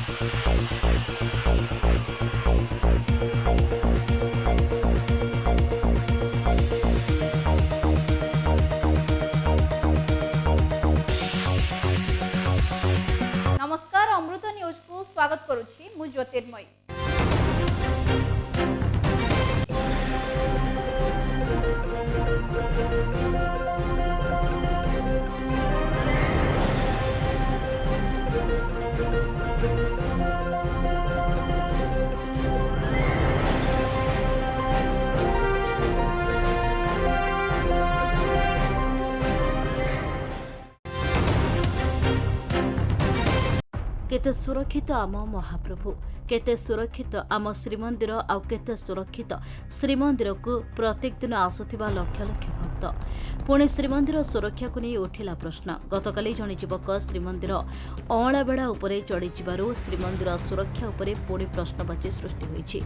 नमस्कार अमृत न्यूज को स्वागत करुछि मु ज्योतिर्मयी। केते सुरक्षित आम महाप्रभु केते सुरक्षित आम श्रीमंदिर आउ केते सुरक्षित श्रीमंदिर को प्रत्येक दिन आसुथिबा लक्ष लक्ष भक्त पुणी श्रीमंदिर सुरक्षा को नहीं उठिला प्रश्न। गतकाली जणे युवक श्रीमंदिर अँला बेड़ा उपरे चढ़ी जिबारु श्रीमंदिर सुरक्षा उपरे पुणी प्रश्नवाची सृष्टि होईछि।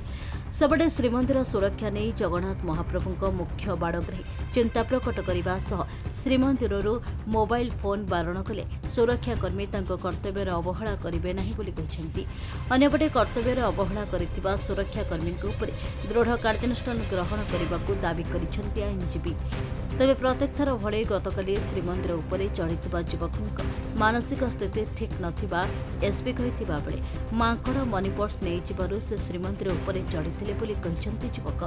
सेबडे श्रीमंदिर सुरक्षा नहीं जगन्नाथ महाप्रभुଙ୍କ मुख्य बाड़गृही चिंता प्रकट करने सह श्रीमंदिरରୁ मोबाइल फोन बारण कले सुरक्षाकर्मी तांको कर्तव्यर अवहेला करिवे नाही बोली कहिसेंती। अन्यपटे कर्तव्यर अवहेला करितिबा सुरक्षाकर्मी उपरे दृढ़ कार्यानुष्ठान ग्रहण करने दाबी करिसेंती आईनजीवी। तेबे प्रत्येक थर भले गतकाली श्रीमंदिर उपरे चढ़ीथिबा युवकଙ୍କ मानसिक स्थिति ठीक नथिबा एसपी कहिथिबा बेले मांकड़ मनी पर्स नहीं जिबारु से श्रीमंदिर उपरे चढ़ीथिले बोली कहिसेंती युवक।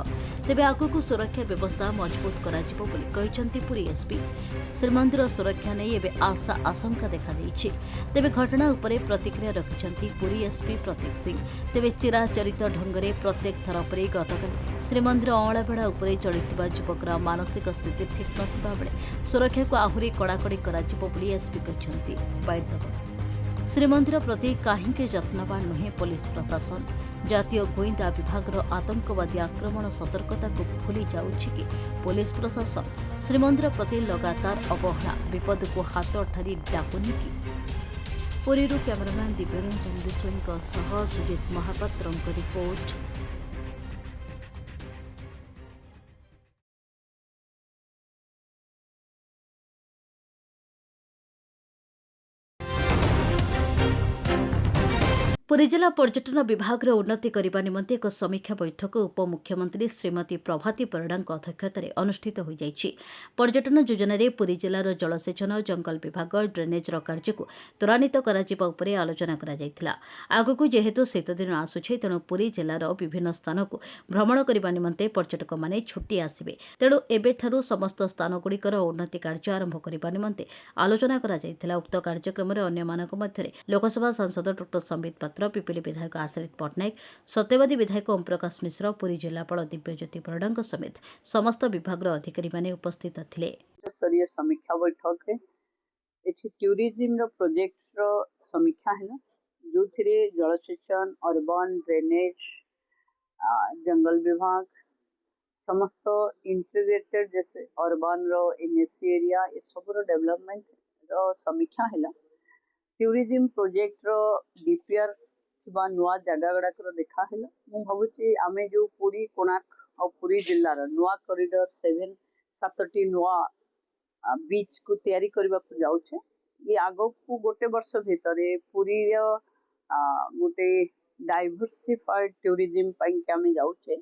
तेबे आगुकु सुरक्षा व्यवस्था मजबूत कराजिबो बोली कहिसेंती पुरी एसपी। श्रीमंदिर सुरक्षा नहीं एबे आशा आशंका देखा देइछि। तेबे घटना उपरे प्रतिक्रिया रखिसेंती पुरी एसपी प्रतीक सिंह। तेबे चिराचरित ढंगरे प्रत्येक थर परे गतकाली श्रीमंदिर अँला बेड़ा उपरे चढ़ीथिबा युवकर मानसिक स्थिति ठीक नथिबा बेले सुरक्षा को आहुरी कड़ाकड़ी कराजिबो बोली एसपी कहिसेंती। श्रीमंदिर प्रति काहिंके यत्नवान नुहे पुलिस प्रशासन। जातीय गोइंदा विभागर आतंकवादी आक्रमण सतर्कता को भूली जाउछि कि पुलिस प्रशासन श्रीमंदिर प्रति लगातार अवहेला विपद को हाथ ठारी डाकुनि कि। पुरीरू कैमरामैन दिव्यरंजन विश्वଙ୍କ सह सुजित महापात्रଙ୍କ रिपोर्ट। पुरी जिला पर्यटन विभाग उन्नति करने निमंते एक समीक्षा बैठक उपमुख्यमंत्री श्रीमती प्रभाती परिड़ा अध्यक्षतार अनुष्ठित हो जाइछि। पर्यटन योजन पुरी जिलार जलसेचन जंगल विभाग ड्रेनेजर कार्य को त्वरान्वित कराजिबा उपरे आलोचना करा जायथिला। आगकू जेहेतु शीत दिन आसुछि तेणु पुरी जिलार विभिन्न स्थान को भ्रमण करने निमंते पर्यटक माने छुट्टी आसिबे। तेणु एबेठारु समस्त स्थान गुड़िकर उन्नति कार्य आरंभ करने निमंते आलोचना करा जायथिला। उक्त कार्यक्रम में अन्यमानक मध्यरे लोकसभा सांसद डॉ संबित पात्र, पिपिली विधायक आश्रित पट्टनायक, सत्यवादी विधायक ओम प्रकाश मिश्र, पुरी जिलापाल दिव्यज्योति परिड़ा समेत समस्त विभाग अधिकारी माने उपस्थित थिले। स्तरीय समीक्षा बैठक एठी टूरिज्म रो प्रोजेक्ट रो समीक्षा है जो थिरे जलसेचन, अर्बन ड्रेनेज, जंगल विभाग समस्त इंटीग्रेटेड जैसे अर्बन रो एनएसी एरिया ये सब रो डेवलपमेंट रो समीक्षा है। टूरिज्म प्रोजेक्ट रो डीपीआर थिबा नुआ जगह गुड़ाक देखा है। मु भावुची आमे जो पुरी कोणार्क और पुरी जिल्लार नुआ कॉरिडोर 7 नुआ बीच को तैयारी करबा को जाउछे। ये आगो को गोटे वर्ष भितरे पुरी गोटे डाइवर्सिफाइड टूरिज्म पई के आमे जाउछे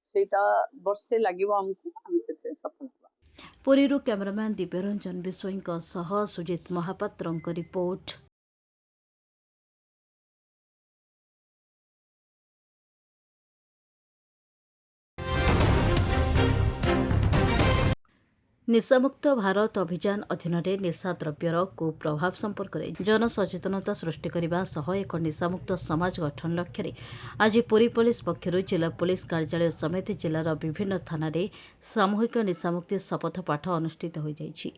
सेटा वर्षे लागिबो हमको हम से सफल होबा। पुरीरू कैमरामैन दिव्यरंजन विश्वଙ୍କ सह सुजित महापात्रଙ୍କ रिपोर्ट। निशामुक्त भारत अभियान अधीन निशा द्रव्यर कुप्रभाव संपर्क में जनसचेतनता सृष्टि करने सह एक निशामुक्त समाज गठन लक्ष्य आज पुरी पुलिस पक्षर जिला पुलिस कार्यालय समेत जिलार विभिन्न थाना सामूहिक निशामुक्ति शपथ पाठ अनुष्ठित हो जाइछि।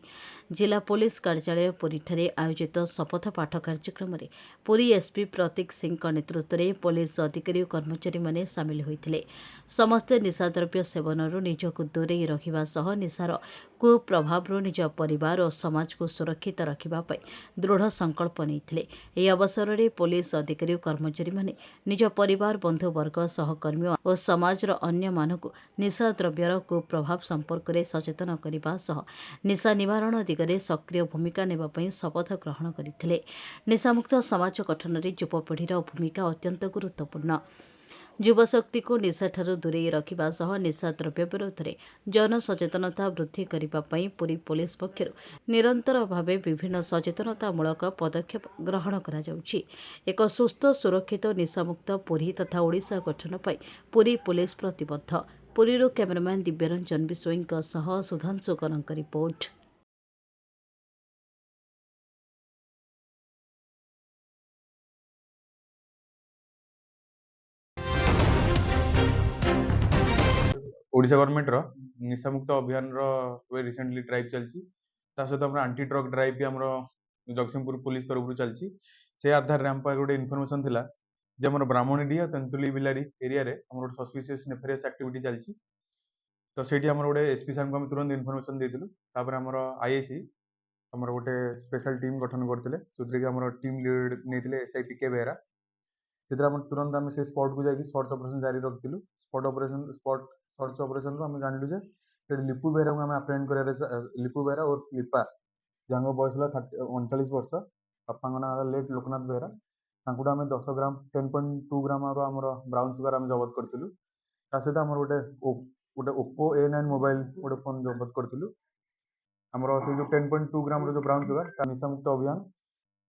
जिला पुलिस कार्यालय पुरी ठारे आयोजित शपथ पाठ कार्यक्रम में पुरी एसपी प्रतीक सिंह नेतृत्व में पुलिस अधिकारी और कर्मचारी माने सामिल होइथिले। समस्ते निशाद्रव्य सेवनरू निजक दूरे रखिबा सह निशार कुप्रभाव निज परिवार और समाज को सुरक्षित रखिबा पई दृढ़ संकल्प नेइथिले। एही अवसर में पुलिस अधिकारी और कर्मचारी माने निज परिवार बंधुवर्ग सहकर्मी और समाजर अन्य मानकु निशा द्रव्यर कुप्रभाव संपर्क में सचेतन करने सह निशा निवारण दिगरे सक्रिय भूमिका नेबा पई शपथ ग्रहण करथिले। निशामुक्त समाज गठन में युवपीढ़ीर भूमिका अत्यंत गुरुत्वपूर्ण। युवशक्ति को निशाठारू दूरे रखिबा सह निशा द्रव्य विरोध में जनसचेतनता वृद्धि करने पई पुरी पुलिस पक्षर निरंतर भावे विभिन्न सचेतनतामूलक पदक्षेप ग्रहण करा जाउछि। एक सुस्थ सुरक्षित निशामुक्त पुरी तथा ओडिशा गठन पई पुरी पुलिस प्रतिबद्ध। पुरीरो कैमरामैन दिव्यरंजन बिश्वईंक सह सुधांशु करंक रिपोर्ट। ओडिशा गवर्नमेंट निशामुक्त अभियान रिसेंटली ड्राइव चलती सहित आंटी ट्रक ड्राइव भी आम जगतसिंहपुर पुलिस तरफ चलती से आधार आम गोटे इनफर्मेशन थिला जे आम ब्राह्मणीडी और तेंतुली बिलारी एरिया रे आम गोटे सस्पिशियस नेफेरियस एक्टिविटी चलती तो सेठी आम गोटे एसपी साहब को आम तुरंत इनफर्मेशन देलु तापर आम आईआईसी आम गोटे स्पेशल टीम गठन करते जो आम टीम लीड नहीं एसआई पीके बेहरा से तुरंत आम से स्पॉट को जाकि सर्च ऑपरेशन जारी रखिलु। स्पॉट सर्च ऑपरेशन को आम जानलु जे लिपु बेहरा को आम अप्रेंड कर लिपु बेहरा और लिपा जहाँ बयस 39 वर्ष बापा ना लेट लोकनाथ बेहरा आम 10 ग्राम 10.2 ग्राम आम ब्राउन सुगर आम जबत करूँ सहित आम गोटे ओप्पो A9 मोबाइल गोटे फोन जबत करूँ आम जो 10.2 ग्राम जो ब्राउन सुगर निशामुक्त अभियान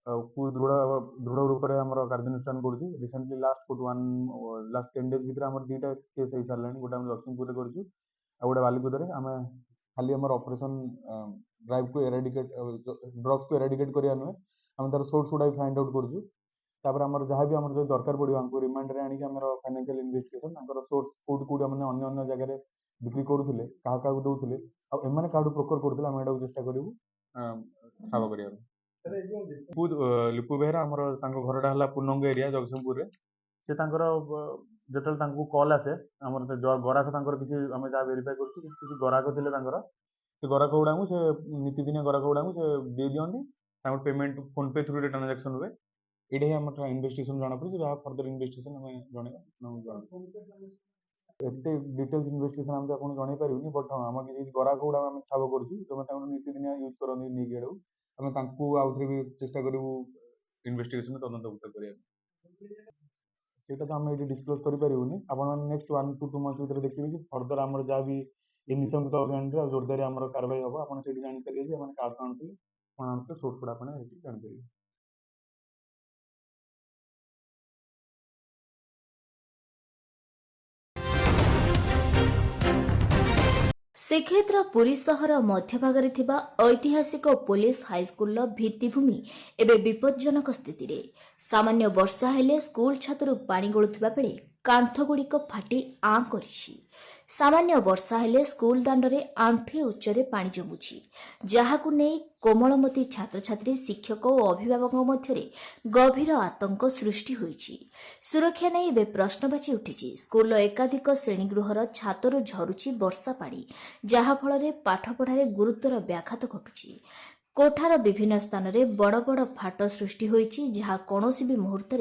को दृढ़ रूप से आम कार्यानुष्ठान करुँ। रिसेंटली लास्ट 10 डेज भितर आम 2टा केस हो सारे गोटे आम लक्ष्मीपुर करूँ गोटे बालीकुदे आम खाली आम ऑपरेशन ड्राइव को एराडिकेट ड्रग्स को एराडिकेट करिया नुहे आम तार सोर्स गुडा फाइंड आउट करूँ तापर आम जहाँ भी आम जो दरकार पड़ो हमको रिमांड रे आनिक आमर financial investigation source code code मैंने अन्य जगह बिक्री करूले क्या दौले आने क्या प्रोकर करूँ आम यहाँ चेष्टा करूँ ठाब कर लिपु बेहरा आमर घरटा है पुनंग एरिया जगतसिंहपुर से जो कल आसे आम गराक किसी आम जहाँ वेरीफाई कर गराक थे से गराक गुड़ा से नीतिदिनिया गराक गुड़ा से दे दिखती पेमेंट फोन पे थ्रू ट्रांजेक्शन हुए ये आम इन्वेस्टिगेशन जना पड़े जहाँ फर्दर इन्वेस्टिगेशन आम जन एत डिटेल्स इन्वेस्टिगेशन आम आपको जन पारूनी बट हाँ आम किसी गराक गुड़ा आम ठाब करूँ नीतिदिनिया यूज करते नहीं आम आउे भी चेष्टा करूँ इन्वेस्टिगेशन तदंतभुक्त करने तो आम ये डिस्क्लोज करूनी आप नेक्स्ट 1 to 2 मंथ्स भर देखिए कि फर्दर आम जहाँ भी ये निशामुक्त अभियान जोरदार आम कार्रवाई हम आप जापर क्या आणुते कौन आणुते सोर्स गुड़ा आप जापर। श्रीक्षेत्र पुरी सहर मध्यभागरे थिबा ऐतिहासिक पुलिस हाईस्कूल भित्तिभूमि एबे विपज्जनक स्थिति रे सामान्य वर्षा हेले स्कूल छात्रु पानी गळुथिबा बेले कांथगुड़िक फाटी आं करिछि। सामान्य वर्षा हेले स्कूल दांडरे आंठे उच्चरे पानी जमुछि जहाकु नेई कोमलमती छात्र छात्री शिक्षक और अभिभावक मध्यरे गभीर आतंक सृष्टि होइछि। सुरक्षा नै एबे प्रश्नबाची उठिछि। स्कूल एकाधिक श्रेणीगृहर छातरु झरुछि वर्षा पानी जहा फଳରେ पाठपढ़ारे गुरुतर व्याघात घटुछि। कोठार विभिन्न स्थान में बड़ बड़ फाट सृष्टि होइछि जहा कौनसी भी मुहूर्त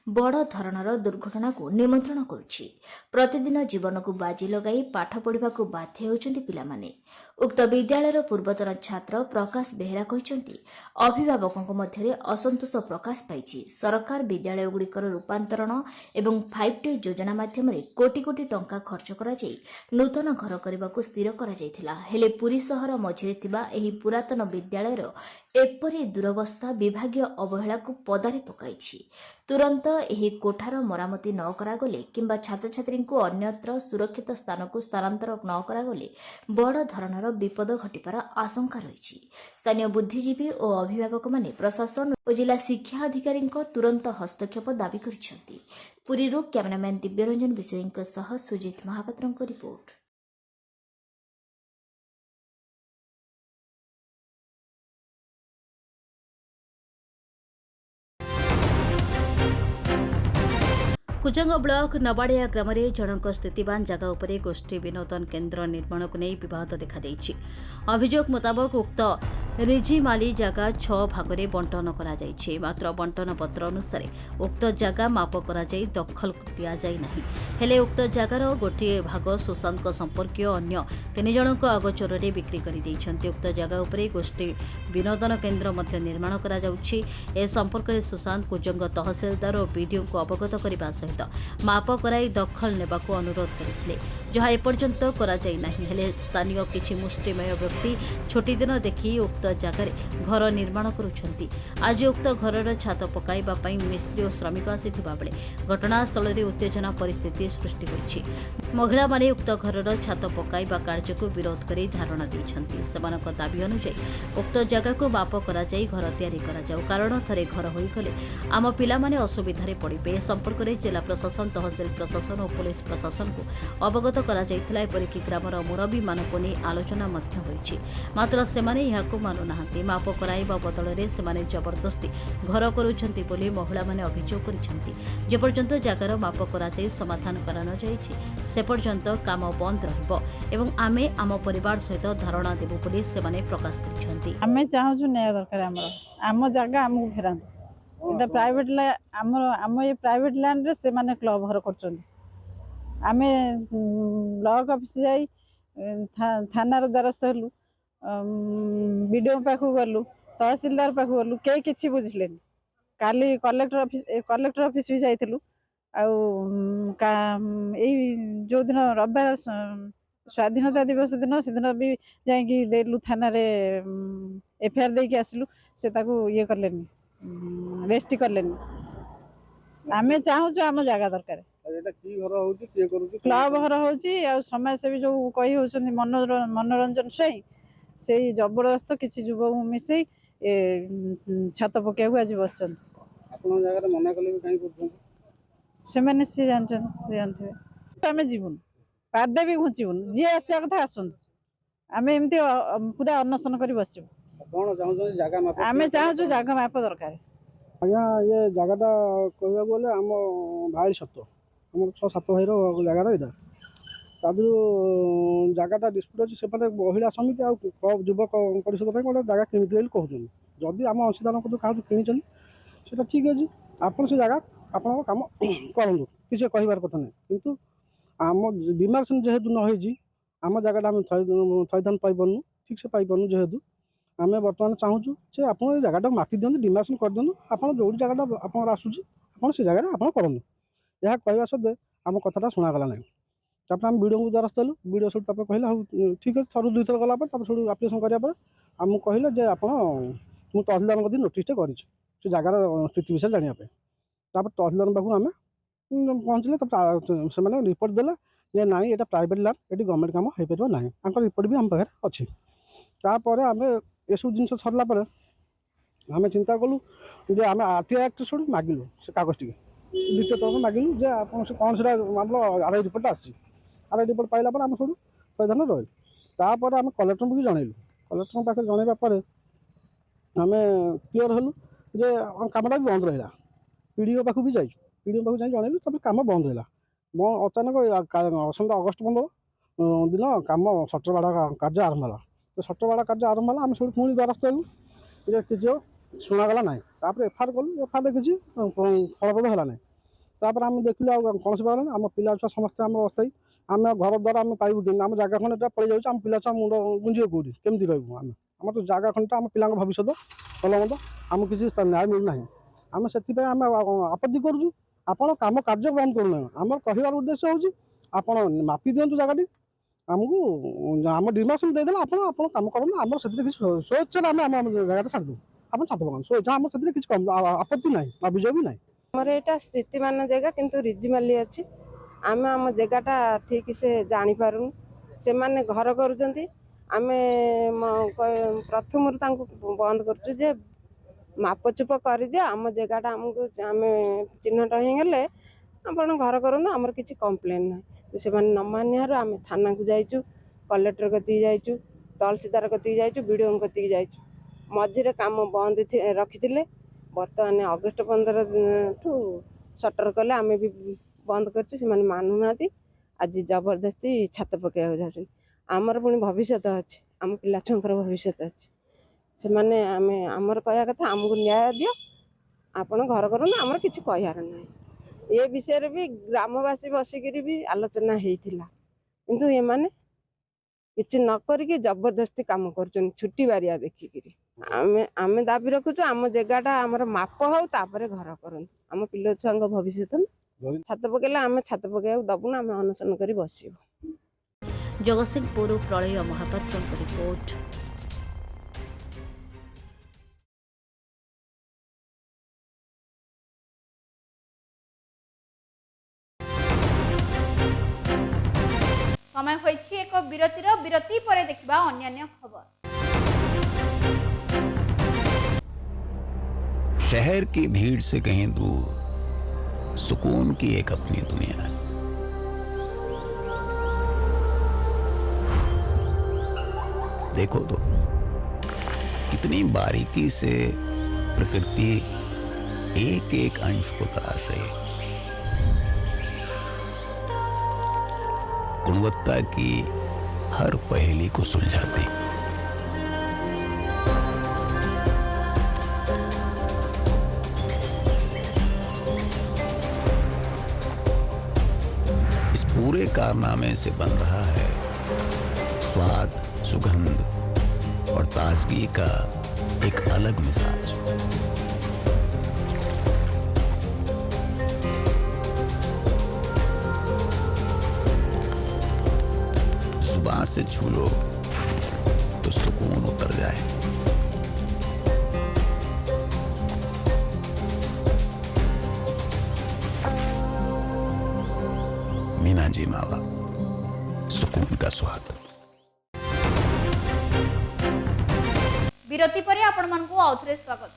बड़ धरणर दुर्घटना को निमंत्रण करुछि। प्रतिदिन जीवन को बाजी लगाई पाठ पढ़ा बाध्य होउछन्ति पिलामाने। उक्त विद्यालयर पूर्वतन छात्र प्रकाश बेहरा कहते अभिभावकों मध्य असंतोष प्रकाश पाई। सरकार विद्यालयगुड़िकर रूपांतरण एवं 5T योजना माध्यम कोटी कोटी टंका खर्च करा जाई नूतन घर करने को स्थिर करा जायथिला। हेले पुरी सहर मझिरे थिबा एही पुरातन विद्यालयर एपरी दुरवस्था विभागीय अवहेला को पदारे पकाइछि। तुरंत एही कोठार मरामती न करागले किंबा छात्र छात्री को अन्यत्र सुरक्षित स्थान को स्थानांतर न करागले बड़ धरणर विपद घटिपार आशंका रही। स्थानीय बुद्धिजीवी और अभिभावक माने प्रशासन और जिला शिक्षा अधिकारी तुरंत हस्तक्षेप दाबी करिसेंति। पुरीरू कैमरामैन दिव्यरंजन बिश्वईंक सह सुजित महापात्रଙ୍କ रिपोर्ट। कुजंग ब्लॉक नबाड़िया ग्राम में जनक स्थितिवान जगह उपरे गोष्ठी विनोदन केन्द्र निर्माण को नहीं विवाद देखा अभियोग मुताबक उक्त रिजिमाली जगह 6 भाग में बंटन करा जायछि। मात्र बंटन पत्र अनुसार उक्त जगह माप करा जाय दखल दिया जाय नाही। हेले उक्त जगार गोटे भाग सुशांत संपर्कीय अन्य 3 जनक अगोचर में बिक्री कर दैछन्ति। उक्त जगह उपरे गोष्ठी विनोदन केन्द्र मध्य निर्माण करा जाउछि। ए संपर्क में सुशांत कुजंग तहसीलदार और बीडीओ को अवगत करने सहित माप कराई दखल नेबाकू अनुरोध करथिले, जहा एपर्यंत करा जाय नाही। हेले स्थानीय किछि मुष्टिमय व्यक्ति छोटी दिन देखि उक्त जगह घर निर्माण करुछन्ति। आज उक्त घरर छात पकाइबा पई मिस्त्री और श्रमिक आसिथिबा बेले घटनास्थल में उत्तेजना परिस्थिति सृष्टि होइछि। महिला माने उक्त घरर छात पकाइबा कार्य को विरोध करी धारणा दैछन्ति। सेमानक दाबी अनुसार उक्त जगह को माप करा जाय घर तैयारी करा जाऊ, कारण थरे घर होई गले आम पिला माने असुविधारे पड़िबे। संपर्क में जिला प्रशासन, तहसील प्रशासन और पुलिस प्रशासन को अवगत करा जायथिला। एपरिक ग्रामर मुरबी मानक नहीं आलोचना मध्य होइछि, मात्र सेमाने यहाकू मानु नाहांती। माप कराइबा बदल में सेमाने जबरदस्ती घर करुछन्ति बोली महिला माने अभियोग करिछन्ति। जे पर्यंत जगार माप करा जाय समाधान करा न जायछि से पर्यंत काम बंद रहिबो एवं आमे आम परिवार सहित धारणा देबो बोली सेमाने प्रकाश करिछन्ति। आमे चाहूछु न्याय दरकार आम जगह आमको फेरान एटा प्राइवेट आम ये प्राइवेट लैंड रे से माने क्लब घर करछन्ति। आमे ब्लॉक ऑफिस जाई थानार द्वारस्थ हलु, बीडीओ पाखु गलु, तहसीलदार पाखु गलु, के किछि बुझिलेनी। काली कलेक्टर ऑफिस भी जाइथिलु। जो दिन रविवार स्वाधीनता दिवस दिन से दिन भी जाइकी देलु थाना रे एफआईआर देके आसलु। से ताकू ये करलेनी, रेस्ट करलेनी। आमे चाहूछु आम जगह दरकार। एटा की घर होउची के करूची क्लब घर होउची आ समाज सेवी जो कही होउछन्ती मनोरंजन सही से जबरदस्त किछि युवक मिसई छात पकेयाକୁ आज बसछन्ती। आपन जगह रे मना कले भी काई करछन्ती से माने से जानथिबे। आमे जीवन पादे भी घुंचीबुन, जी आसिया कथा आसुन। आमे एमती पूरा अनशन करी बसिबु। कोन चाहूछन्ती जगह माप आमे चाहूछु जगह माप दरकार। आज्ञा ये जगहटा कहबा बोले हम भाई सत्तो हम 6-7 भाई रो जगह रे तादु जगहटा डिस्प्यूट अछि। सेपटे महिला समिति आ युवक परिषद पे कोन जगह किनिते लेल कहउछन। जदि हम अंशदान को काउ किनिछन सेटा ठीक अछि, आपन से जगह आपन काम करंदु, किछ कहिबार कथा नै। किंतु आम डिमार्शन जेहेतु न होइजी आम जगहटा हम थैदान पाइबनु, ठीक से पाइबनु। जेहेतु आमे वर्तमान चाहूछु जे आपन ए जगहटा मापी दियनु, डिमार्शन कर दियनु। आपन जोडी जगहटा आपन आसुची आपन से जगह आपन करंदु। यह कहवा सदे आम कथाटा सुना गला नै। तापर हम वीडियो को द्वारस्थ हलु, वीडियो सब तापर कहला हो ठीक है। थरु दुई थर गला पर तापर सब एप्लीकेशन करिया पर हम कहले जे आपन मु तहसीलदार कदी नोटिस टे करिछु से जगार स्थिति विषय जानिया पे। तापर तहसीलदार बाबू आमे पहुंचले तापर से माने रिपोर्ट देला जे नाही एटा प्राइवेट लैंड, एटी गवर्नमेंट काम हे परबो नाही। आंकर रिपोर्ट भी हम पाखरे अछि। तापर आमे एसु जिंस सरला पर आमे चिंता कलु जे आमे आरटीआई एक्ट सुड मागिलु से कागज टिके द्वितीय तौर मागिलु जे आपन से कोन से मामला आरआई रिपोर्ट आछि। आरआई रिपोर्ट पाइला पर आमे सुड प्रधान रहल। तापर आमे कलेक्टर को जणैलु। कलेक्टर पाखे जणैबा पर आमे क्लियर हलु जे कामटा भी बंद रहिला। पीडीओ पाखु भी जाइछु, पीडीओ पाखु जाई जणैलु। तापर काम बंद रहिला। अचानक असंत अगस्त 15 दिन काम सटर बाड़ा कार्य आरंभ होला। तो सटर बाड़ा कार्य आरंभ होला। आमे सब पुणी द्वारस्थ हलु जे किछो सुना गला नाही। तापर एफआईआर कलु, एफआईआर किछि फलप्रद होला नाही। तापर आमे देखलु आ कोन से बाला आम पिला छुआ समस्त आम अवस्थाई आम घर द्वारा आम पाइबु कि आम जगह खंडा पड़े जाउछ। आम पिला छुआ मुंड गुंजियो कोडी केमति रहबु आम आम तो जगह खंडा आम पिला भविष्य भल मंद आम किसी न्याय मिलु नाही। आम सेति पे आम आपत्ति करूछु। आपण काम कार्य बंद करू ना। आम कहिबार उद्देश्य होउछि आपण मापी दियंतु जगहटी आमको आम डिमार्शन दे देला। आपण काम करन आम सेति किछ सोच आम आम जगह छाड़ दू। आपण छात पकान सोच आम सेति किछ आपत्ति नाही, अभियोग भी नाही। हमर एटा स्थितिमान जगह किंतु रिजिमाली अछि। आमे आम जगहटा ठीक से जानि पारुन। से माने घर करूचंती। आमे प्रथम तांको बंद करछु जे मापचुप कर दिया आम जगहटा हमको आमे चिन्हट हो गले आपण घर करूँ। आमर किसी कम्प्लेन ना से न मानियार आम थाना को जाइचु, कलेक्टर कति जाइचु, तहसीलदार कति जाइचु, बीडीओ कति जाइचु। मझिरे काम बंद रखी बर्तमान अगस्ट 15 ठू सटर कले आम भी ବନ୍ଦ କରିଛୁ, ସେମାନେ ମାନୁନାହାନ୍ତି। ଆଜି ଜବରଦସ୍ତି ଛାତ ପକାଇବାକୁ ଯାଉଛନ୍ତି। ଆମର ପୁଣି ଭବିଷ୍ୟତ ଅଛି, ଆମ ପିଲା ଛୁଆଙ୍କର ଭବିଷ୍ୟତ ଅଛି। ସେମାନେ ଆମର କହିବା କଥା ଆମକୁ ନ୍ୟାୟ ଦିଅ, ଆପଣ ଘର କରନ୍ତୁ, ଆମର କିଛି କହିବାର ନାହିଁ। ଏ ବିଷୟରେ ବି ଗ୍ରାମବାସୀ ବସିକିରି ବି ଆଲୋଚନା ହେଇଥିଲା, କିନ୍ତୁ ଏମାନେ କିଛି ନ କରିକି ଜବରଦସ୍ତି କାମ କରୁଛନ୍ତି ଛୁଟି ବାରିଆ ଦେଖିକିରି। ଆମେ ଦାବି ରଖୁଛୁ ଆମ ଜାଗାଟା ଆମର ମାପ ହଉ, ତାପରେ ଘର କରନ୍ତୁ। ଆମ ପିଲା ଛୁଆଙ୍କ ଭବିଷ୍ୟତ ଛାତ ପକେଇଲେ ଆମେ ଛାତ ପକେଇବାକୁ ଦବୁନା, ଆମେ ଅନଶନ କରି ବସିବୁ। ଜଗତସିଂହପୁର ପ୍ରଳୟ ମହାପାତ୍ରଙ୍କ ରିପୋର୍ଟ। समय होइछि एक विरतिर, विरति परे देखिबा अन्यान्य खबर। शहर की भीड़ से कहीं दूर सुकून की एक अपनी दुनिया। देखो तो कितनी बारीकी से प्रकृति एक एक अंश को तराश रही है। गुणवत्ता की हर पहेली को सुलझाती। इस पूरे कारनामे से बन रहा है स्वाद, सुगंध और ताजगी का एक अलग मिजाज। जुबान से छू लो तो सुकून उतर जाए। मीना जी मावा, सुकून का स्वाद। विरति परे आपण मानकु आउथरे स्वागत।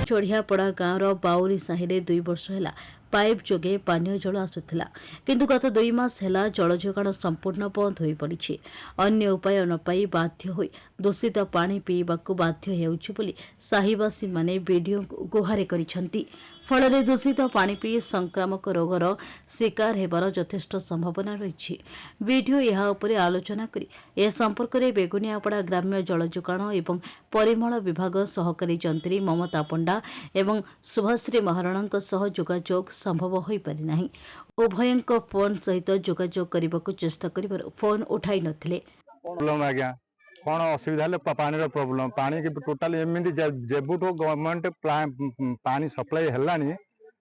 चढ़ियापड़ा गाँवर बाउरी साहिरे 2 वर्ष है पाइप जोगे पानीय जल आसुला, किंतु गत 2 मास है जल जोगाण संपूर्ण बंद हो पड़ी। अन्य उपाय न पाई बाध्य होई दूषित पानी पीवाकू बाध्य होउछि बोली साहिवासी माने वीडियो गुहारे करिसंती। फल दूषित पानी पी संक्रामक रोगर शिकार हेबार यथेष्ट संभावना रही। वीडियो यह उपरे आलोचना करी ए संपर्क में बेगुनियापड़ा ग्राम्य जल जोगाण एवं परिमल विभाग सहकारी जंत्री ममता पंडा एवं शुभश्री महाराणा सह जोगाजोग संभव हो पारि नाही। उभयंक फोन सहित जोगाजोग करने को चेष्टा कर फोन उठाई नथिले। कौन असुविधा पानी प्रोब्लेम पानी की टोटाल एमती जेबुठू गवर्नमेंट पानी सप्लाई है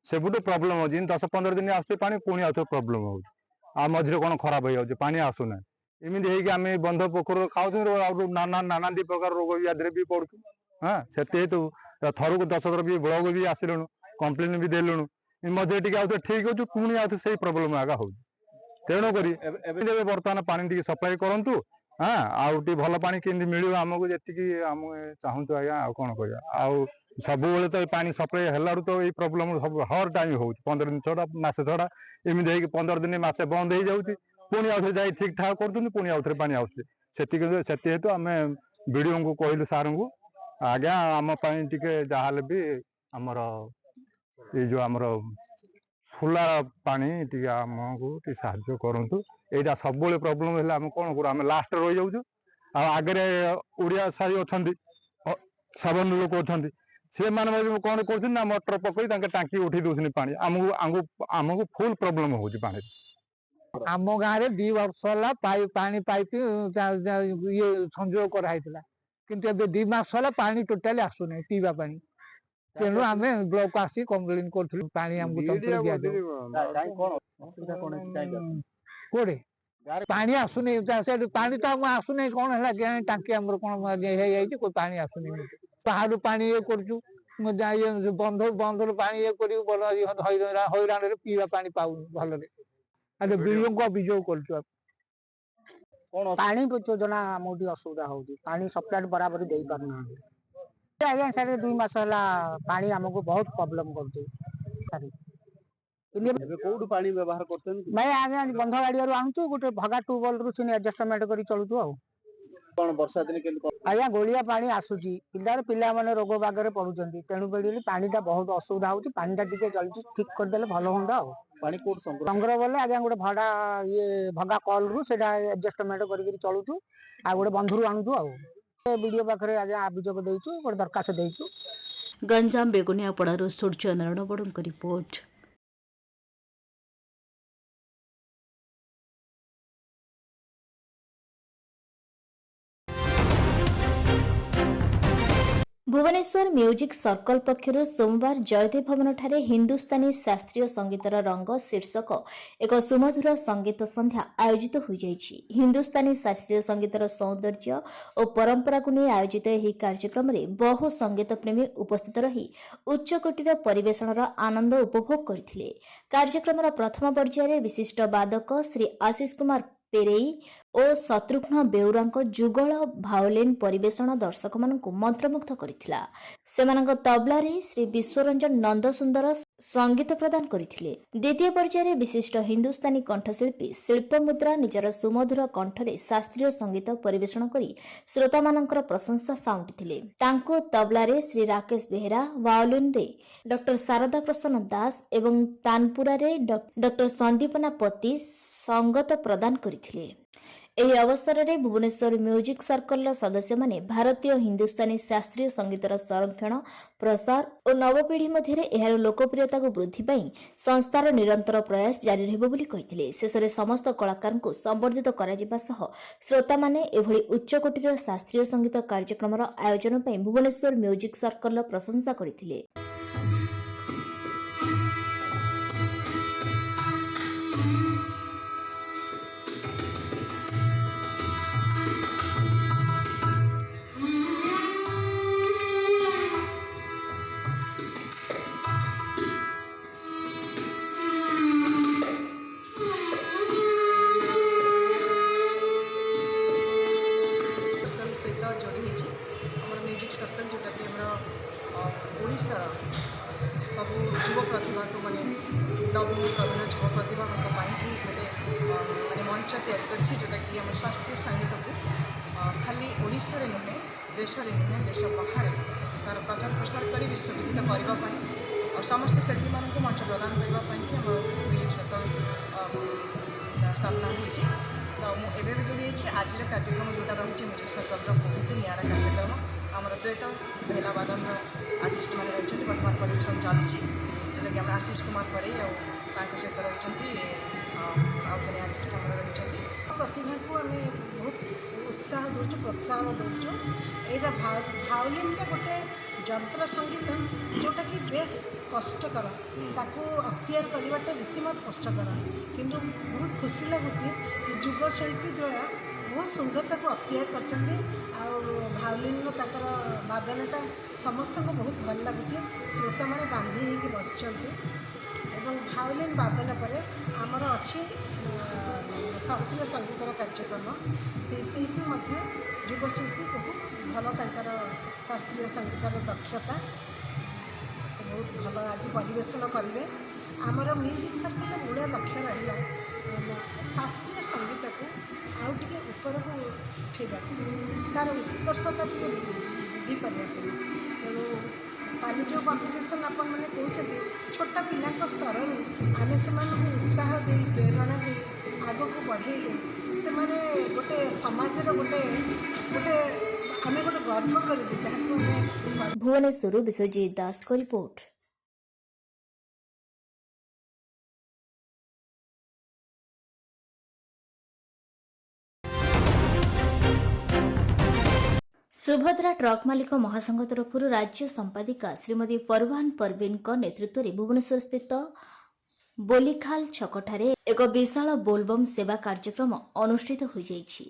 सेबुठू प्रोब्लेम हो 10-15 दिन आस पुणी आउ प्रोब्लेम हो मझे कौन खराब हो जाए पानी आसुना एमती है आम बंध पोखर खाऊ नाना दी प्रकार रोग या भी पड़ू। हाँ से थरक 10 थर भी ब्लॉक भी आसलुँ कंप्लेन भी देलुँ मझे टी आउ ठीक हो पुणी आउ से प्रोब्लेम आगा हो तेणुक बर्तमान पानी टी सप्लाई करूँ। हाँ आउ भल पानी केमती मिल आमको जी आम चाहूँ आज्ञा आ कौन कह सब तो पानी सप्लाई है तो ये प्रोब्लेम सब हर टाइम हो 15 दिन छड़ा मसे छड़ा एमती 15 दिन मसे बंद हो जाऊँगी पुणी आउ जा ठीक ठाक कर पुणी आउ पानी आसतु आम वीडियो को कहलु सार को आज्ञा आम टे जहाँ भी आमर ये जो आमर फुला पानी टी आमको टी साहाଯ୍य करूँ। यहाँ सब प्रोब्लेम है आम कौन करूँ आम लास्ट रही जाऊँ आगे ओडिया साही अच्छा 7 लोक अच्छा सी मैंने कौन कर मोटर पकई टांकी उठी दूसरी पानी आमको फुल प्रोब्लेम हो पानी। आम गाँव में 2 वर्ष है पानी पाइप ये संजोग कराई किंतु एबे 2 मास है पानी टोटाली आसुना पीवा पानी तेणु आम ब्लॉक आसी कम्प्लेन करूँ पानी आमको कोड़े पानी आसुनी पानी तो आसुना कौन है टांकी आम कौन पानी आसुनी बाहर पानी ये करूँ बंध बंधर पानी ये हईराण पीवा पानी पाऊँ भल वीडियो को अभियोग कर पानी योजना आमको असुविधा हो पानी सप्लाई बराबर दे पारना आज्ञा साढ़े 2 मास है पानी आमको बहुत प्रोब्लेम कर पानी व्यवहार करते मैं आज्ञा बंध गाड़ी आणुचु गोटे भगा ट्यूबवेल रु एडजस्टमेंट कर चलुचु ଆଜ୍ଞା ଗୋଳିଆ ପାଣି ଆସୁଛି ପିଲାମାନେ ରୋଗ ବାଗରେ ପଡୁଛନ୍ତି ତେଣୁ କରି ପାଣିଟା ବହୁତ ଅସୁବିଧା ହଉଛି ପାଣିଟା ଟିକେ ଜଲ୍ଦି ଠିକ କରିଦେଲେ ଭଲ ହୁଅନ୍ତା ଆଉ ପାଣି କୋଉଠି ସଂଗ୍ରହ ବୋଲେ ଆଜ୍ଞା ଗୋଟେ ଭଗା କଲରୁ ସେଇଟା ଆଡଜଷ୍ଟମେଣ୍ଟ କରିକି ଚଳୁଛୁ ଆଉ ଗୋଟେ ବନ୍ଧୁରୁ ଆଣୁଛୁ ଆଉ ବିଡିଓ ପାଖରେ ଆଜ୍ଞା ଅଭିଯୋଗ ଦେଇଛୁ ଗୋଟେ ଦରଖାସ୍ତ ଦେଇଛୁ। ଗଞ୍ଜାମ ବେଗୁନିଆପଡ଼ାରୁ ସୂର୍ଯ୍ୟ ନାରାୟଣ ବଡ଼ଙ୍କ ରିପୋର୍ଟ। ଭୁବନେଶ୍ୱର ମ୍ୟୁଜିକ୍ ସର୍କଲ ପକ୍ଷରୁ ସୋମବାର ଜୟଦେବ ଭବନଠାରେ ହିନ୍ଦୁସ୍ତାନୀ ଶାସ୍ତ୍ରୀୟ ସଙ୍ଗୀତର ରଙ୍ଗ ଶୀର୍ଷକ ଏକ ସୁମଧୁର ସଙ୍ଗୀତ ସନ୍ଧ୍ୟା ଆୟୋଜିତ ହୋଇଯାଇଛି। ହିନ୍ଦୁସ୍ତାନୀ ଶାସ୍ତ୍ରୀୟ ସଙ୍ଗୀତର ସୌନ୍ଦର୍ଯ୍ୟ ଓ ପରମ୍ପରାକୁ ନେଇ ଆୟୋଜିତ ଏହି କାର୍ଯ୍ୟକ୍ରମରେ ବହୁ ସଙ୍ଗୀତ ପ୍ରେମୀ ଉପସ୍ଥିତ ରହି ଉଚ୍ଚକୋଟୀର ପରିବେଷଣର ଆନନ୍ଦ ଉପଭୋଗ କରିଥିଲେ। କାର୍ଯ୍ୟକ୍ରମର ପ୍ରଥମ ପର୍ଯ୍ୟାୟରେ ବିଶିଷ୍ଟ ବାଦକ ଶ୍ରୀ ଆଶିଷ କୁମାର ପେରେଇ ଓ ଶତ୍ରୁଘ୍ନ ବେଉରାଙ୍କ ଯୁଗଳ ଭାଓଲିନ୍ ପରିବେଷଣ ଦର୍ଶକମାନଙ୍କୁ ମନ୍ତ୍ରମୁଗ୍ଧ କରିଥିଲା। ସେମାନଙ୍କ ତବଲାରେ ଶ୍ରୀ ବିଶ୍ୱରଞ୍ଜନ ନନ୍ଦସୁନ୍ଦର ସଙ୍ଗୀତ ପ୍ରଦାନ କରିଥିଲେ। ଦ୍ୱିତୀୟ ପର୍ଯ୍ୟାୟରେ ବିଶିଷ୍ଟ ହିନ୍ଦୁସ୍ତାନୀ କଣ୍ଠଶିଳ୍ପୀ ଶିଳ୍ପମୁଦ୍ରା ନିଜର ସୁମଧୁର କଣ୍ଠରେ ଶାସ୍ତ୍ରୀୟ ସଙ୍ଗୀତ ପରିବେଷଣ କରି ଶ୍ରୋତାମାନଙ୍କର ପ୍ରଶଂସା ସାଉଣ୍ଟିଥିଲେ। ତାଙ୍କୁ ତବଲାରେ ଶ୍ରୀ ରାକେଶ ବେହେରା, ଭାଓଲିନ୍ରେ ଡକ୍ଟର ଶାରଦା ପ୍ରସନ୍ନ ଦାସ ଏବଂ ତାନପୁରାରେ ଡକ୍ଟର ସନ୍ଦୀପନା ପତି ସଙ୍ଗତ ପ୍ରଦାନ କରିଥିଲେ। ଏହି ଅବସରରେ ଭୁବନେଶ୍ୱର ମ୍ୟୁଜିକ୍ ସର୍କଲର ସଦସ୍ୟମାନେ ଭାରତୀୟ ହିନ୍ଦୁସ୍ତାନୀ ଶାସ୍ତ୍ରୀୟ ସଙ୍ଗୀତର ସଂରକ୍ଷଣ, ପ୍ରସାର ଓ ନବପିଢ଼ି ମଧ୍ୟରେ ଏହାର ଲୋକପ୍ରିୟତାକୁ ବୃଦ୍ଧି ପାଇଁ ସଂସ୍ଥାର ନିରନ୍ତର ପ୍ରୟାସ ଜାରି ରହିବ ବୋଲି କହିଥିଲେ। ଶେଷରେ ସମସ୍ତ କଳାକାରଙ୍କୁ ସମ୍ବର୍ଦ୍ଧିତ କରାଯିବା ସହ ଶ୍ରୋତାମାନେ ଏଭଳି ଉଚ୍ଚକୋଟୀର ଶାସ୍ତ୍ରୀୟ ସଙ୍ଗୀତ କାର୍ଯ୍ୟକ୍ରମର ଆୟୋଜନ ପାଇଁ ଭୁବନେଶ୍ୱର ମ୍ୟୁଜିକ୍ ସର୍କଲର ପ୍ରଶଂସା କରିଥିଲେ। ସହିତ ଯୋଡ଼ି ହେଇଛି ଆମର ମ୍ୟୁଜିକ୍ ସର୍କଲ ଯେଉଁଟାକି ଆମର ଓଡ଼ିଶାର ସବୁ ଯୁବ ପ୍ରତିଭାକୁ ମାନେ ନବୀନ ପ୍ରବୀଣ ଯୁବ ପ୍ରତିଭାଙ୍କ ପାଇଁକି ଗୋଟେ ମାନେ ମଞ୍ଚ ତିଆରି କରିଛି ଯେଉଁଟାକି ଆମର ଶାସ୍ତ୍ରୀୟ ସଙ୍ଗୀତକୁ ଖାଲି ଓଡ଼ିଶାରେ ନୁହେଁ ଦେଶରେ ନୁହେଁ ଦେଶ ବାହାରେ ତା'ର ପ୍ରଚାର ପ୍ରସାର କରି ବିଶ୍ୱବିଦିତ କରିବା ପାଇଁ ଆଉ ସମସ୍ତ ଶିଳ୍ପୀମାନଙ୍କୁ ମଞ୍ଚ ପ୍ରଦାନ କରିବା ପାଇଁକି ଆମର ମ୍ୟୁଜିକ୍ ସର୍କଲ ସ୍ଥାପନା ହୋଇଛି। ତ ମୁଁ ଏବେ ବି ଯୋଡ଼ି ହେଇଛି ଆଜିର କାର୍ଯ୍ୟକ୍ରମ ଯେଉଁଟା ରହିଛି ମ୍ୟୁଜିକ୍ ସର୍କଲର ବହୁତ ନିଆରା କାର୍ଯ୍ୟକ୍ରମ ଆମର ଦ୍ୱୈତ ବେହେଲା ବାଦନର ଆର୍ଟିଷ୍ଟମାନେ ରହିଛନ୍ତି ବର୍ତ୍ତମାନ ପରିବେଷଣ ଚାଲିଛି ଯେଉଁଟାକି ଆମର ଆଶିଷ କୁମାର ପରେଇ ଆଉ ତାଙ୍କ ସହିତ ରହିଛନ୍ତି ଆଉ ଜଣେ ଆର୍ଟିଷ୍ଟ ଆମର ରହିଛନ୍ତି। ପ୍ରତିଭାକୁ ଆମେ ବହୁତ ଉତ୍ସାହ ଦେଉଛୁ ପ୍ରୋତ୍ସାହନ ଦେଉଛୁ। ଏଇଟା ଭାଓଲିନ୍ରେ ଗୋଟେ ଯନ୍ତ୍ର ସଙ୍ଗୀତ ଯେଉଁଟାକି ବେଶ କଷ୍ଟକର ତାକୁ ଅକ୍ତିଆର କରିବାଟା ରୀତିମତ କଷ୍ଟକର କିନ୍ତୁ ବହୁତ ଖୁସି ଲାଗୁଛି ଯେ ଯୁବଶିଳ୍ପୀ ଦ୍ୱାରା ବହୁତ ସୁନ୍ଦର ତାକୁ ଅକ୍ତିଆର କରିଛନ୍ତି ଆଉ ଭାଓଲିନ୍ର ତାଙ୍କର ବାଦନଟା ସମସ୍ତଙ୍କୁ ବହୁତ ଭଲ ଲାଗୁଛି। ଶ୍ରୋତାମାନେ ବାନ୍ଧି ହେଇକି ବସିଛନ୍ତି ଏବଂ ଭାଓଲିନ୍ ବାଦନ ପରେ ଆମର ଅଛି ଶାସ୍ତ୍ରୀୟ ସଙ୍ଗୀତର କାର୍ଯ୍ୟକ୍ରମ। ସେହି ଶିଳ୍ପୀ ମଧ୍ୟ ଯୁବଶିଳ୍ପୀ ବହୁତ ଭଲ ତାଙ୍କର ଶାସ୍ତ୍ରୀୟ ସଙ୍ଗୀତର ଦକ୍ଷତା ସେ ବହୁତ ଭଲ ଆଜି ପରିବେଷଣ କରିବେ। ଆମର ମ୍ୟୁଜିକ୍ ସର୍କଲର ମୂଳ ଲକ୍ଷ୍ୟ ରହିଲା ଶାସ୍ତ୍ରୀୟ ସଙ୍ଗୀତକୁ ଆଉ ଟିକେ ଉପରକୁ ଉଠାଇବାକୁ ତା'ର ଉତ୍କର୍ଷତା ଟିକେ ବୃଦ୍ଧି କରିବା ପାଇଁ। ତେଣୁ କାଲି ଯେଉଁ କମ୍ପିଟିସନ୍ ଆପଣମାନେ କହୁଛନ୍ତି ଛୋଟ ପିଲାଙ୍କ ସ୍ତରରୁ ଆମେ ସେମାନଙ୍କୁ ଉତ୍ସାହ ଦେଇ ପ୍ରେରଣା ଦେଇ ଆଗକୁ ବଢ଼େଇଲେ ସେମାନେ ଗୋଟେ ସମାଜର ଗୋଟେ ଆମେ ଗୋଟେ ଗର୍ବ କରିବୁ ଯାହାକୁ ଆମେ। ଭୁବନେଶ୍ୱରରୁ ବିଶ୍ୱଜିତ ଦାସଙ୍କ ରିପୋର୍ଟ। ସୁଭଦ୍ରା ଟ୍ରକ୍ ମାଲିକ ମହାସଂଘ ତରଫରୁ ରାଜ୍ୟ ସମ୍ପାଦିକା ଶ୍ରୀମତୀ ଫରୱାନ ପରବିନଙ୍କ ନେତୃତ୍ୱରେ ଭୁବନେଶ୍ୱରସ୍ଥିତ ବୋଲିଖାଲ ଛକଠାରେ ଏକ ବିଶାଳ ବୋଲବମ୍ ସେବା କାର୍ଯ୍ୟକ୍ରମ ଅନୁଷ୍ଠିତ ହୋଇଯାଇଛି।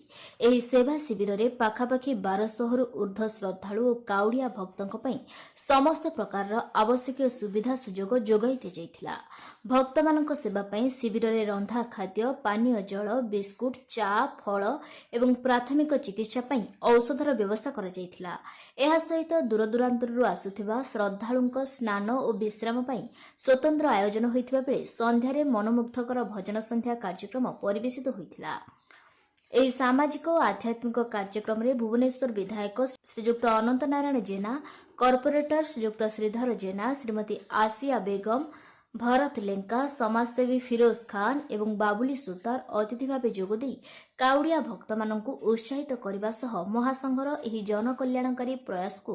ଏହି ସେବା ଶିବିରରେ ପାଖାପାଖି 1200ରୁ ଉର୍ଦ୍ଧ୍ୱ ଶ୍ରଦ୍ଧାଳୁ ଓ କାଉଡ଼ିଆ ଭକ୍ତଙ୍କ ପାଇଁ ସମସ୍ତ ପ୍ରକାରର ଆବଶ୍ୟକୀୟ ସୁବିଧା ସୁଯୋଗ ଯୋଗାଇ ଦିଆଯାଇଥିଲା। ଭକ୍ତମାନଙ୍କ ସେବା ପାଇଁ ଶିବିରରେ ରନ୍ଧା ଖାଦ୍ୟ, ପାନୀୟ ଜଳ, ବିସ୍କୁଟ, ଚା, ଫଳ ଏବଂ ପ୍ରାଥମିକ ଚିକିତ୍ସା ପାଇଁ ଔଷଧର ବ୍ୟବସ୍ଥା କରାଯାଇଥିଲା। ଏହା ସହିତ ଦୂରଦୂରାନ୍ତରରୁ ଆସୁଥିବା ଶ୍ରଦ୍ଧାଳୁଙ୍କ ସ୍ନାନ ଓ ବିଶ୍ରାମ ପାଇଁ ସ୍ୱତନ୍ତ୍ର ଆୟୋଜନ ହୋଇଥିବା ବେଳେ ସନ୍ଧ୍ୟାରେ ମନମୁଗ୍ଧକର ଭଜନ ସନ୍ଧ୍ୟା କାର୍ଯ୍ୟକ୍ରମ ପରିବେଷିତ ହୋଇଥିଲା। ଏହି ସାମାଜିକ ଓ ଆଧ୍ୟାତ୍ମିକ କାର୍ଯ୍ୟକ୍ରମରେ ଭୁବନେଶ୍ୱର ବିଧାୟକ ଶ୍ରୀଯୁକ୍ତ ଅନନ୍ତ ନାରାୟଣ ଜେନା, କର୍ପୋରେଟର ଶ୍ରୀଯୁକ୍ତ ଶ୍ରୀଧର ଜେନା, ଶ୍ରୀମତୀ ଆସିଆ ବେଗମ, ଭରତ ଲେଙ୍କା, ସମାଜସେବୀ ଫିରୋଜ ଖାନ୍ ଏବଂ ବାବୁଲି ସୁତାର ଅତିଥି ଭାବେ ଯୋଗଦେଇ କାଉଡ଼ିଆ ଭକ୍ତମାନଙ୍କୁ ଉତ୍ସାହିତ କରିବା ସହ ମହାସଂଘର ଏହି ଜନକଲ୍ୟାଣକାରୀ ପ୍ରୟାସକୁ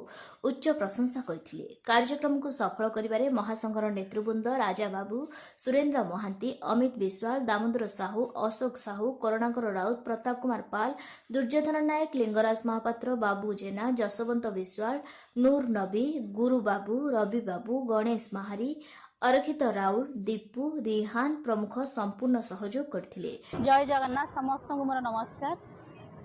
ଉଚ୍ଚ ପ୍ରଶଂସା କରିଥିଲେ। କାର୍ଯ୍ୟକ୍ରମକୁ ସଫଳ କରିବାରେ ମହାସଂଘର ନେତୃବୃନ୍ଦ ରାଜା ବାବୁ, ସୁରେନ୍ଦ୍ର ମହାନ୍ତି, ଅମିତ ବିଶ୍ୱାଳ, ଦାମୋଦର ସାହୁ, ଅଶୋକ ସାହୁ, କରୁଣାକର ରାଉତ, ପ୍ରତାପ କୁମାର ପାଲ, ଦୁର୍ଯ୍ୟୋଧନ ନାୟକ, ଲିଙ୍ଗରାଜ ମହାପାତ୍ର, ବାବୁ ଜେନା, ଯଶବନ୍ତ ବିଶ୍ୱାଳ, ନୂର ନବୀ, ଗୁରୁ ବାବୁ, ରବି ବାବୁ, ଗଣେଶ ମାହାରୀ, ଅରକ୍ଷିତ ରାଉଳ, ଦୀପୁ, ରିହାନ ପ୍ରମୁଖ ସମ୍ପୂର୍ଣ୍ଣ ସହଯୋଗ କରିଥିଲେ। जय जगन्नाथ समस्त को मोर नमस्कार।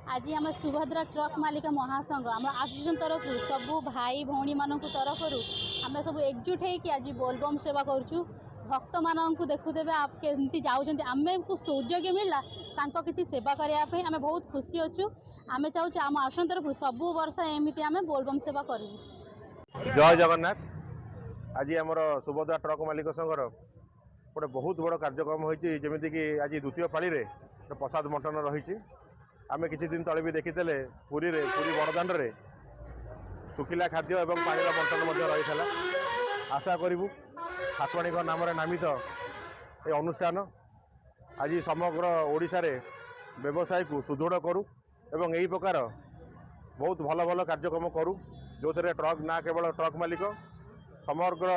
आज आम सुभद्रा ट्रक मालिक महासंघ आम एसोसिएशन तरफ सबू भाई भौणी मान तरफ आम सब एकजुट होकर आज बोलबम सेवा करुँ। भक्त मानक देखुदेवे आप केमती जाऊँच आम को सौभाग्य मिलला किसी सेवा करने आम बहुत खुशी अच्छु। आम चाहूँ आम एसोसिएशन तरफ सबू वर्ष एमती आम बोलबम सेवा करूँ। जय जगन्नाथ। आज आमर सुभद्रा ट्रक मालिक संघर गोटे बहुत बड़ कार्यक्रम होती जमीक आज द्वितीय पाली रे प्रसाद बंटन रही। आम किसी दिन तले भी देखीते पुरी बड़दाण्ड रे सुखिला खाद्य एवं पानी बंटन रही है। आशा करूँ ठाकुराणी नाम नामित ये अनुष्ठान आज समग्र ओडिशा रे व्यवसाय को सुदृढ़ करूँ एवं यही प्रकार बहुत भल भल कार्यक्रम करूँ जो ट्रक ना केवल ट्रक मालिक समग्र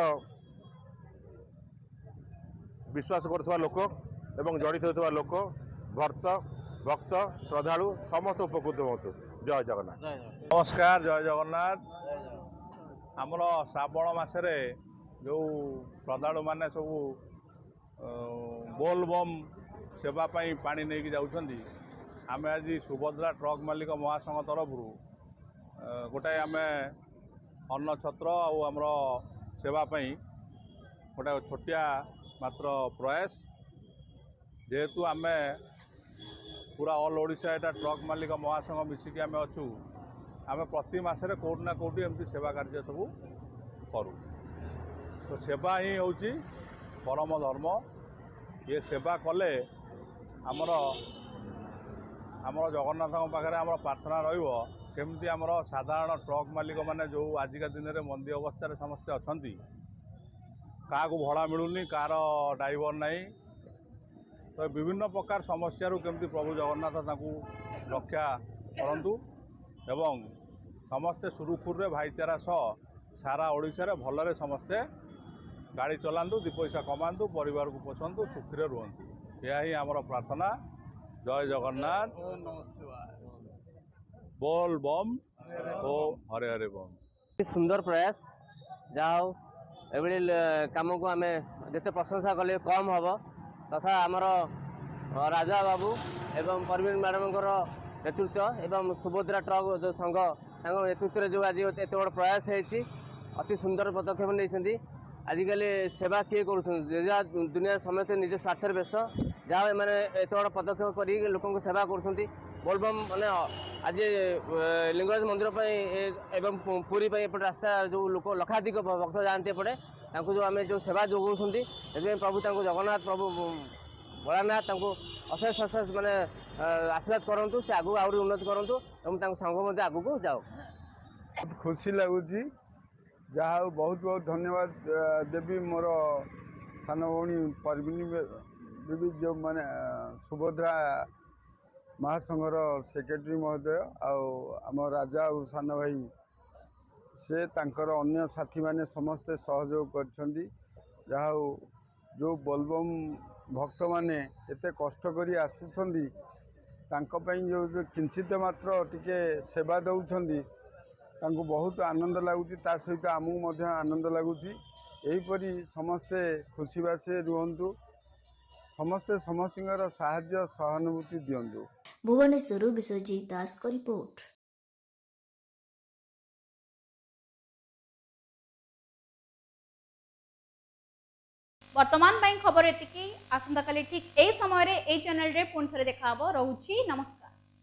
विश्वास करुवा लोक एवं जड़ित होता लोक भक्त श्रद्धालु समस्त उपकृत हूँ। जय जगन्नाथ। नमस्कार। जय जगन्नाथ। आमर श्रावण मसरे जो श्रद्धालु माने सब बोलबम सेवा पानी नहीं जाऊँगी आम आज सुभद्रा ट्रक मालिक महासंघ तरफ गोटाए आम अन्न छत्र आमर सेवा गोटे छोटिया मात्र प्रयास जेहेतु आम पूरा ऑल ओडिशा एटा ट्रक मालिक महासंघ मिसिकी आम अच्छू आम प्रति मसरे कौटी ना कौटी एमती सेवा कार्य सब करूँ। तो सेवा ही हूँ परम धर्म। ये सेवा कले आमर जगन्नाथ पाखे आम प्रार्थना रमती आमर साधारण ट्रक मालिक माने जो आजिका दिन में मंदी अवस्था समस्ते अच्छा क्या भड़ा मिलूनी कार ड्राइवर नहीं तो विभिन्न प्रकार समस्या केमती प्रभु जगन्नाथ रक्षा करंतु एवं समस्ते सुरुखुर भाईचारा सह सारा ओडिशा रे भलरे समस्ते गाड़ी चलांतु दि पैसा कमांतु परिवार को पोषंतु सुखी रुहतु यह ही आमर प्रार्थना। जय जगन्नाथ। बोल बम ओ हरे हरे बम। सुंदर प्रयास जहाँ एभली काम को आम जिते प्रशंसा कले कम हम तथा आमर राजा बाबू एवं परवीन मैडम नेतृत्व एवं सुभद्रा ट्रक जो संघ नेतृत्व जो आज एत बड़ प्रयास होती अति सुंदर पदक्षेप नहीं। आजिकल सेवा किए कर दुनिया समेत निज स्वार्थ व्यस्त जहाँ मैंने एत बड़ पदक्षेप कर लोक सेवा कर बोलबम मैंने आज लिंगराज मंदिर एवं पुरी एपटे रास्ता जो लोक लक्षाधिक भक्त जाते एपटे जो आम जो सेवा जोगाऊँगी प्रभु जगन्नाथ प्रभु भोलानाथ अशेष अशेष माने आशीर्वाद करूँ से आगू आहरी उन्नति करूँ और संघ आगू को जाओ। खुशी लगुच जहाँ बहुत बहुत धन्यवाद देवी मोर सान भौणी परवीन देवी जो माने सुभद्रा महासंघर सेक्रेटरी महोदय आम राजा और सान भाई से तांकर अन्य साथी माने समस्ते सहयोग करछंदी जहाँ जो बोलबम भक्त माने एते कष्ट करी आसुछंदी तांको पई जो किंचित मात्र टिके सेवा दउछंदी तांको बहुत आनंद लगुच सहित आमको मध्य आनंद लगुच यहीपरि समस्ते खुशीबासी रुहंतु समस्ते समस्तर साहाय्य सहानुभूति दियंतु। भुवनेश्वर विश्वजीत दास का रिपोर्ट। वर्तमान खबर एतिकी आसंता काली ठीक यही समय रे चैनल रे पुणी थे देखा रहुची। नमस्कार।